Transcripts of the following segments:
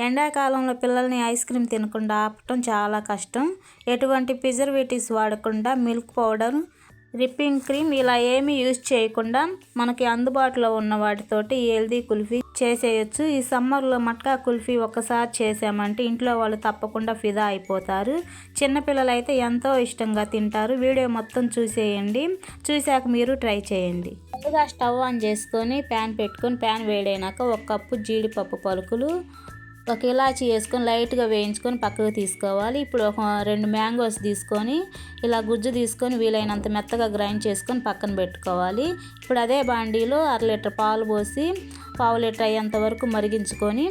ఎండాకాలంలో పిల్లల్ని ice cream తినకుండా ఆపటం చాలా కష్టం. ఎటువంటి ప్రిజర్వేటివ్స్ వాడకుండా మిల్క్ పౌడర్, విప్పింగ్ క్రీమ్ ఇలా ఏమీ యూజ్ చేయకుండా మనకి అందుబాటులో ఉన్న వాటితోటి హెల్దీ కుల్ఫీ చేసేయచ్చు. ఈ సమ్మర్లో మట్కా కుల్ఫీ ఒక్కసారి చేసామంటే ఇంట్లో వాళ్ళు తప్పకుండా ఫిదా అయిపోతారు. చిన్నపిల్లలు అయితే ఎంతో ఇష్టంగా తింటారు. వీడియో మొత్తం చూసేయండి, చూశాక మీరు ట్రై చేయండి. ముందుగా స్టవ్ ఆన్ చేసుకొని ప్యాన్ పెట్టుకొని ప్యాన్ వేడైనాక 1 కప్పు జీడిపప్పు పలుకులు, 1 ఇలాచి వేసుకొని లైట్గా వేయించుకొని పక్కకు తీసుకోవాలి. ఇప్పుడు 2 మ్యాంగోస్ తీసుకొని ఇలా గుజ్జు తీసుకొని వీలైనంత మెత్తగా గ్రైండ్ చేసుకొని పక్కన పెట్టుకోవాలి. ఇప్పుడు అదే బాండీలో 1/2 లీటర్ పాలు పోసి 1/2 లీటర్ అయ్యేంత వరకు మరిగించుకొని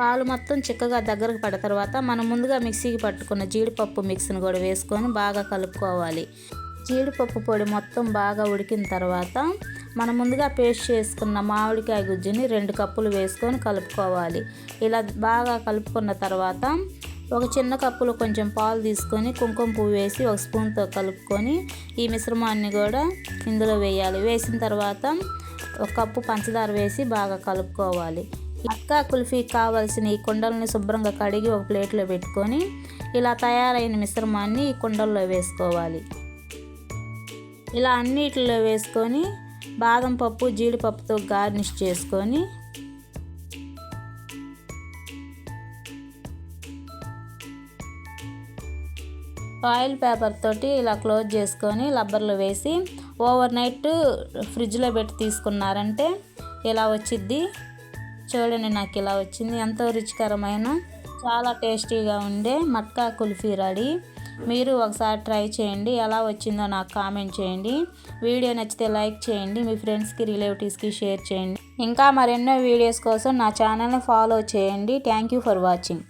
పాలు మొత్తం చిక్కగా దగ్గరకు పడిన తర్వాత మనం ముందుగా మిక్సీకి పట్టుకున్న జీడిపప్పు మిక్స్ని కూడా వేసుకొని బాగా కలుపుకోవాలి. జీడిపప్పు పొడి మొత్తం బాగా ఉడికిన తర్వాత మనం ముందుగా పేస్ట్ చేసుకున్న మామిడికాయ గుజ్జుని 2 కప్పులు వేసుకొని కలుపుకోవాలి. ఇలా బాగా కలుపుకున్న తర్వాత ఒక చిన్న కప్పులో కొంచెం పాలు తీసుకొని కుంకుమ పువ్వు వేసి 1 స్పూన్తో కలుపుకొని ఈ మిశ్రమాన్ని కూడా ఇందులో వేయాలి. వేసిన తర్వాత 1 కప్పు పంచదార వేసి బాగా కలుపుకోవాలి. మట్కా కుల్ఫీకి కావాల్సిన ఈ కుండల్ని శుభ్రంగా కడిగి ఒక ప్లేట్లో పెట్టుకొని ఇలా తయారైన మిశ్రమాన్ని ఈ కుండల్లో వేసుకోవాలి. ఇలా అన్నిటిలో వేసుకొని బాదం పప్పు, జీడిపప్పుతో గార్నిష్ చేసుకొని ఆయిల్ పేపర్ తోటి ఇలా క్లోజ్ చేసుకొని రబ్బర్లో వేసి ఓవర్ నైట్ ఫ్రిడ్జ్లో పెట్టి తీసుకున్నారంటే ఇలా వచ్చిద్ది. చూడండి, నాకు ఇలా వచ్చింది. ఎంతో రుచికరమైన చాలా టేస్టీగా ఉండే మట్కా కుల్ఫీ రెడీ. మీరు ఒకసారి ట్రై చేయండి. ఎలా వచ్చిందో నాకు కామెంట్ చేయండి. వీడియో నచ్చితే లైక్ చేయండి, మీ ఫ్రెండ్స్కి, రిలేటివ్స్కి షేర్ చేయండి. ఇంకా మరెన్నో వీడియోస్ కోసం నా ఛానల్ని ఫాలో చేయండి. Thank you for watching.